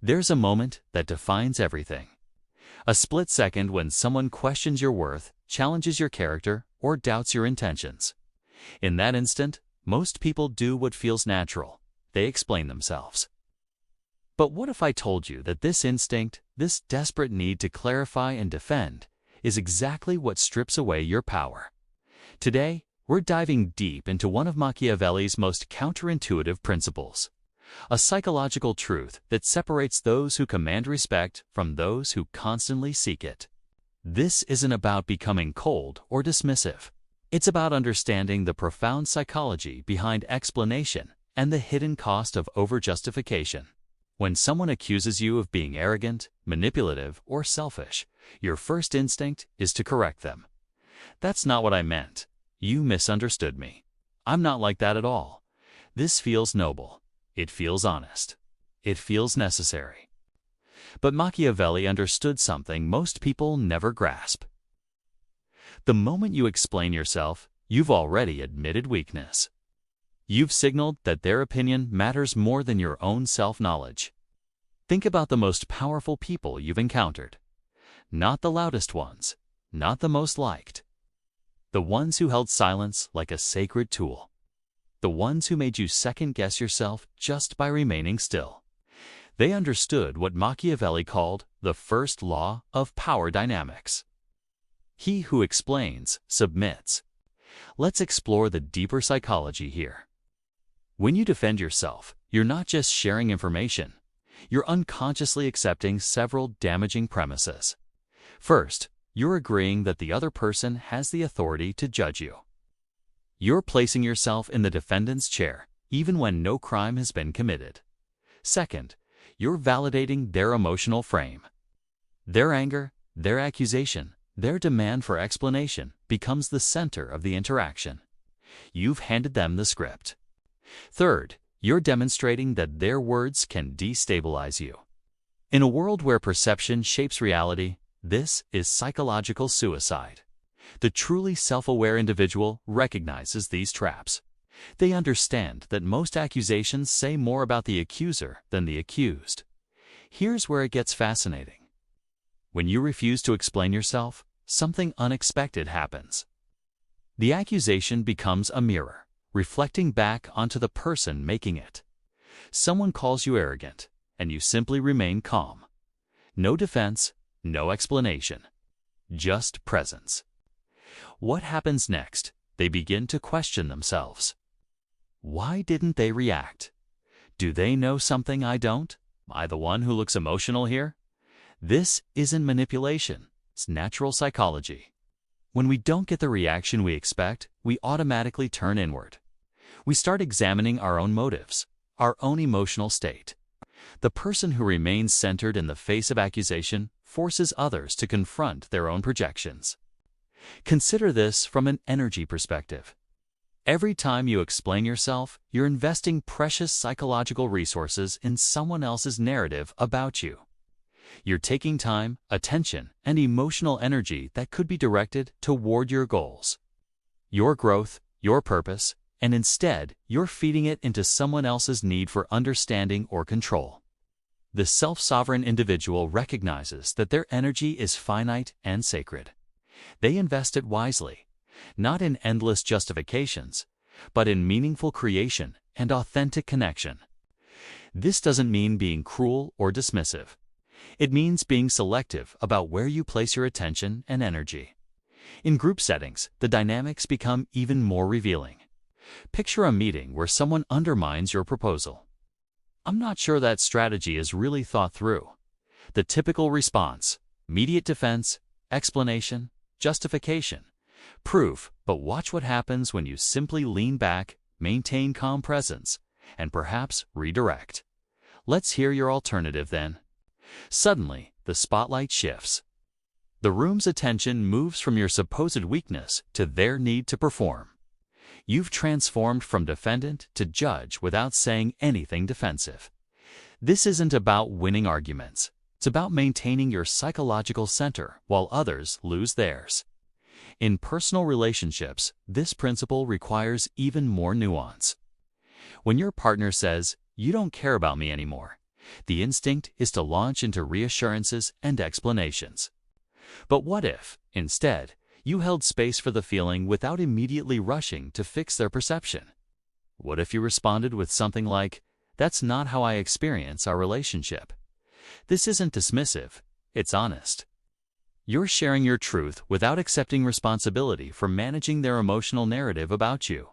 There's a moment that defines everything. A split second when someone questions your worth, challenges your character, or doubts your intentions. In that instant, most people do what feels natural. They explain themselves. But what if I told you that this instinct, this desperate need to clarify and defend, is exactly what strips away your power? Today, we're diving deep into one of Machiavelli's most counterintuitive principles, a psychological truth that separates those who command respect from those who constantly seek it. This isn't about becoming cold or dismissive. It's about understanding the profound psychology behind explanation and the hidden cost of overjustification. When someone accuses you of being arrogant, manipulative, or selfish, your first instinct is to correct them. That's not what I meant. You misunderstood me. I'm not like that at all. This feels noble. It feels honest. It feels necessary. But Machiavelli understood something most people never grasp. The moment you explain yourself, you've already admitted weakness. You've signaled that their opinion matters more than your own self-knowledge. Think about the most powerful people you've encountered. Not the loudest ones, not the most liked. The ones who held silence like a sacred tool. The ones who made you second-guess yourself just by remaining still. They understood what Machiavelli called the first law of power dynamics. He who explains, submits. Let's explore the deeper psychology here. When you defend yourself, you're not just sharing information. You're unconsciously accepting several damaging premises. First, you're agreeing that the other person has the authority to judge you. You're placing yourself in the defendant's chair, even when no crime has been committed. Second, you're validating their emotional frame. Their anger, their accusation, their demand for explanation becomes the center of the interaction. You've handed them the script. Third, you're demonstrating that their words can destabilize you. In a world where perception shapes reality, this is psychological suicide. The truly self-aware individual recognizes these traps. They understand that most accusations say more about the accuser than the accused. Here's where it gets fascinating. When you refuse to explain yourself, something unexpected happens. The accusation becomes a mirror, reflecting back onto the person making it. Someone calls you arrogant, and you simply remain calm. No defense, no explanation, just presence. What happens next? They begin to question themselves. Why didn't they react? Do they know something I don't? Am I the one who looks emotional here? This isn't manipulation. It's natural psychology. When we don't get the reaction we expect, we automatically turn inward. We start examining our own motives, our own emotional state. The person who remains centered in the face of accusation forces others to confront their own projections. Consider this from an energy perspective. Every time you explain yourself, you're investing precious psychological resources in someone else's narrative about you. You're taking time, attention, and emotional energy that could be directed toward your goals, your growth, your purpose, and instead, you're feeding it into someone else's need for understanding or control. The self-sovereign individual recognizes that their energy is finite and sacred. They invest it wisely, not in endless justifications, but in meaningful creation and authentic connection. This doesn't mean being cruel or dismissive. It means being selective about where you place your attention and energy. In group settings, the dynamics become even more revealing. Picture a meeting where someone undermines your proposal. I'm not sure that strategy is really thought through. The typical response: immediate defense, explanation, justification, proof. But watch what happens when you simply lean back, maintain calm presence, and perhaps redirect. Let's hear your alternative then. Suddenly, the spotlight shifts. The room's attention moves from your supposed weakness to their need to perform. You've transformed from defendant to judge without saying anything defensive. This isn't about winning arguments. It's about maintaining your psychological center while others lose theirs. In personal relationships, this principle requires even more nuance. When your partner says, "You don't care about me anymore," The instinct is to launch into reassurances and explanations. But what if, instead, you held space for the feeling without immediately rushing to fix their perception? What if you responded with something like, "That's not how I experience our relationship." This isn't dismissive, it's honest. You're sharing your truth without accepting responsibility for managing their emotional narrative about you.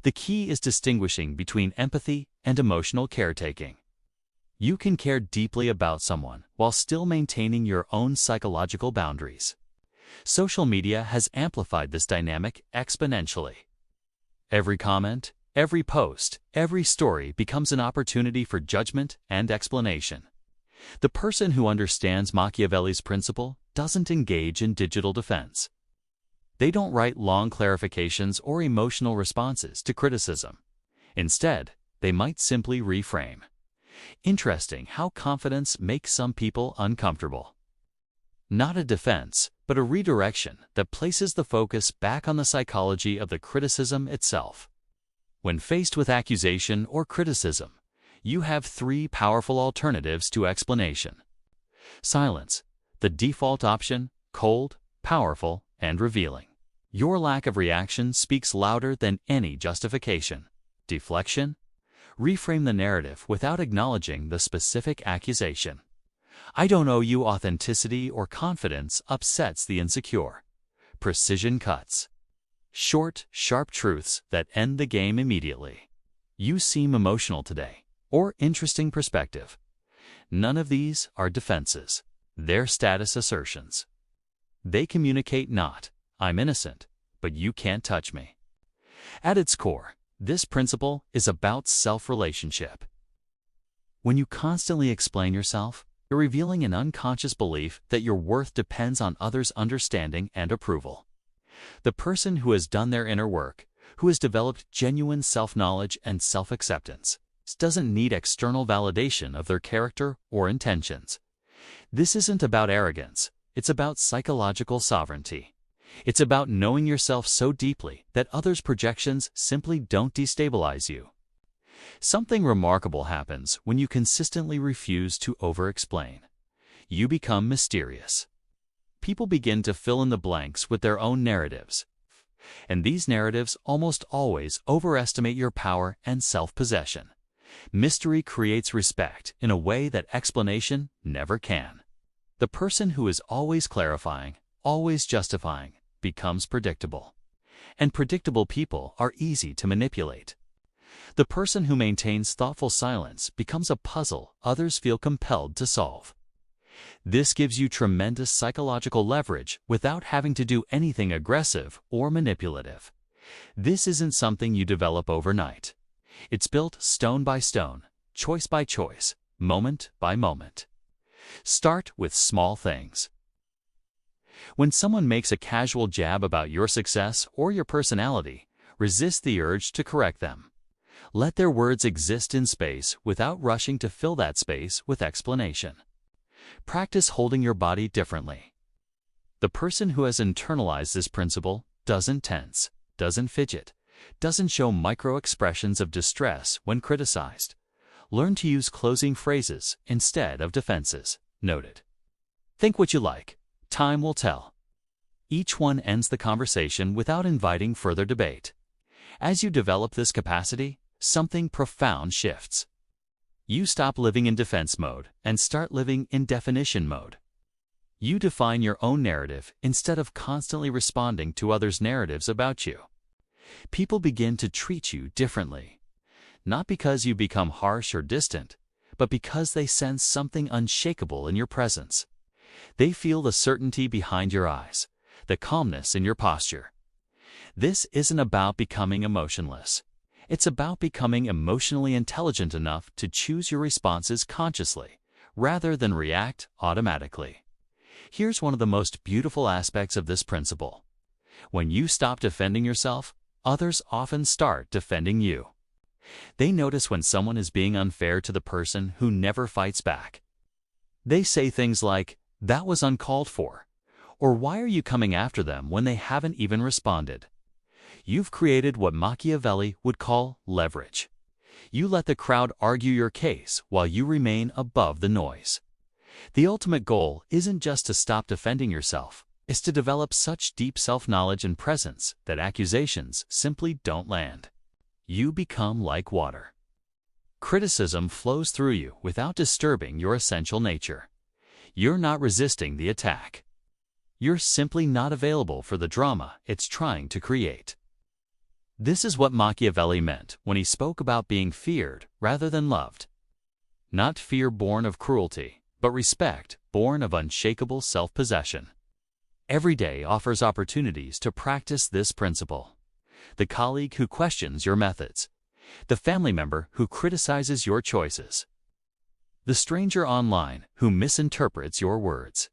The key is distinguishing between empathy and emotional caretaking. You can care deeply about someone while still maintaining your own psychological boundaries. Social media has amplified this dynamic exponentially. Every comment, every post, every story becomes an opportunity for judgment and explanation. The person who understands Machiavelli's principle doesn't engage in digital defense. They don't write long clarifications or emotional responses to criticism. Instead, they might simply reframe. Interesting how confidence makes some people uncomfortable. Not a defense, but a redirection that places the focus back on the psychology of the criticism itself. When faced with accusation or criticism, you have three powerful alternatives to explanation. Silence, the default option, cold, powerful, and revealing. Your lack of reaction speaks louder than any justification. Deflection, reframe the narrative without acknowledging the specific accusation. "I don't owe you authenticity or confidence" upsets the insecure. Precision cuts. Short, sharp truths that end the game immediately. "You seem emotional today," or "interesting perspective." None of these are defenses. They're status assertions. They communicate not, "I'm innocent, but you can't touch me." At its core, this principle is about self-relationship. When you constantly explain yourself, you're revealing an unconscious belief that your worth depends on others' understanding and approval. The person who has done their inner work, who has developed genuine self-knowledge and self-acceptance, doesn't need external validation of their character or intentions. This isn't about arrogance, it's about psychological sovereignty. It's about knowing yourself so deeply that others' projections simply don't destabilize you. Something remarkable happens when you consistently refuse to over-explain. You become mysterious. People begin to fill in the blanks with their own narratives. And these narratives almost always overestimate your power and self-possession. Mystery creates respect in a way that explanation never can. The person who is always clarifying, always justifying, becomes predictable. And predictable people are easy to manipulate. The person who maintains thoughtful silence becomes a puzzle others feel compelled to solve. This gives you tremendous psychological leverage without having to do anything aggressive or manipulative. This isn't something you develop overnight. It's built stone by stone, choice by choice, moment by moment. Start with small things. When someone makes a casual jab about your success or your personality, resist the urge to correct them. Let their words exist in space without rushing to fill that space with explanation. Practice holding your body differently. The person who has internalized this principle doesn't tense, doesn't fidget, doesn't show micro-expressions of distress when criticized. Learn to use closing phrases instead of defenses. Noted. Think what you like. Time will tell. Each one ends the conversation without inviting further debate. As you develop this capacity, something profound shifts. You stop living in defense mode and start living in definition mode. You define your own narrative instead of constantly responding to others' narratives about you. People begin to treat you differently, not because you become harsh or distant, but because they sense something unshakable in your presence. They feel the certainty behind your eyes, the calmness in your posture. This isn't about becoming emotionless. It's about becoming emotionally intelligent enough to choose your responses consciously, rather than react automatically. Here's one of the most beautiful aspects of this principle. When you stop defending yourself, others often start defending you. They notice when someone is being unfair to the person who never fights back. They say things like, "That was uncalled for," or "Why are you coming after them when they haven't even responded?" You've created what Machiavelli would call leverage. You let the crowd argue your case while you remain above the noise. The ultimate goal isn't just to stop defending yourself, it's to develop such deep self-knowledge and presence that accusations simply don't land. You become like water. Criticism flows through you without disturbing your essential nature. You're not resisting the attack. You're simply not available for the drama it's trying to create. This is what Machiavelli meant when he spoke about being feared rather than loved. Not fear born of cruelty, but respect born of unshakable self-possession. Every day offers opportunities to practice this principle. The colleague who questions your methods. The family member who criticizes your choices. The stranger online who misinterprets your words.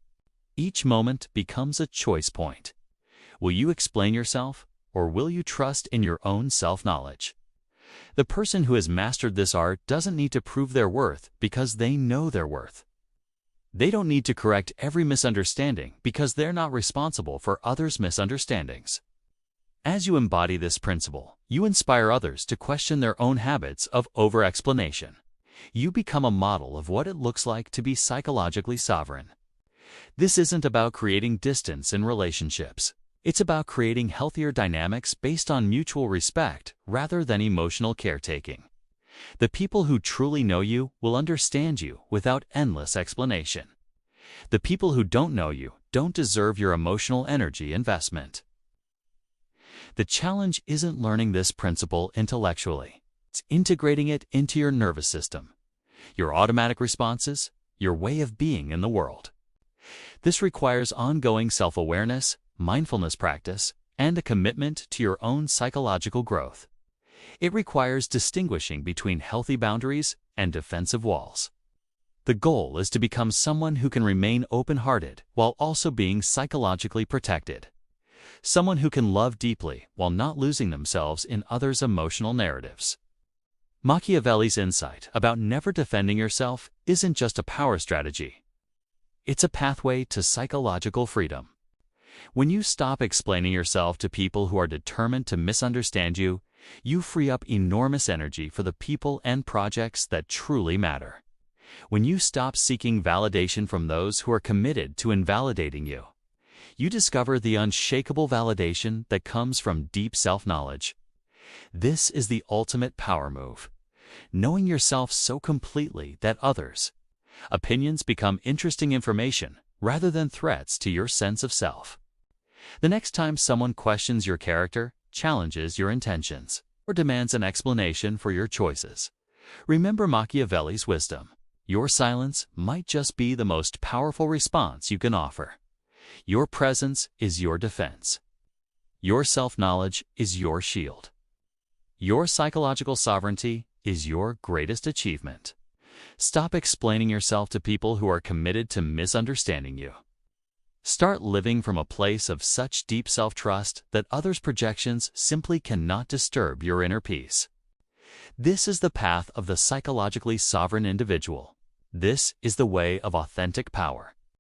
Each moment becomes a choice point. Will you explain yourself, or will you trust in your own self-knowledge? The person who has mastered this art doesn't need to prove their worth because they know their worth. They don't need to correct every misunderstanding because they're not responsible for others' misunderstandings. As you embody this principle, you inspire others to question their own habits of over-explanation. You become a model of what it looks like to be psychologically sovereign. This isn't about creating distance in relationships. It's about creating healthier dynamics based on mutual respect rather than emotional caretaking. The people who truly know you will understand you without endless explanation. The people who don't know you don't deserve your emotional energy investment. The challenge isn't learning this principle intellectually. It's integrating it into your nervous system, your automatic responses, your way of being in the world. This requires ongoing self-awareness, mindfulness practice, and a commitment to your own psychological growth. It requires distinguishing between healthy boundaries and defensive walls. The goal is to become someone who can remain open-hearted while also being psychologically protected. Someone who can love deeply while not losing themselves in others' emotional narratives. Machiavelli's insight about never defending yourself isn't just a power strategy. It's a pathway to psychological freedom. When you stop explaining yourself to people who are determined to misunderstand you, you free up enormous energy for the people and projects that truly matter. When you stop seeking validation from those who are committed to invalidating you, you discover the unshakable validation that comes from deep self-knowledge. This is the ultimate power move. Knowing yourself so completely that others' opinions become interesting information rather than threats to your sense of self. The next time someone questions your character, challenges your intentions, or demands an explanation for your choices, remember Machiavelli's wisdom. Your silence might just be the most powerful response you can offer. Your presence is your defense. Your self-knowledge is your shield. Your psychological sovereignty is your greatest achievement. Stop explaining yourself to people who are committed to misunderstanding you. Start living from a place of such deep self-trust that others' projections simply cannot disturb your inner peace. This is the path of the psychologically sovereign individual. This is the way of authentic power.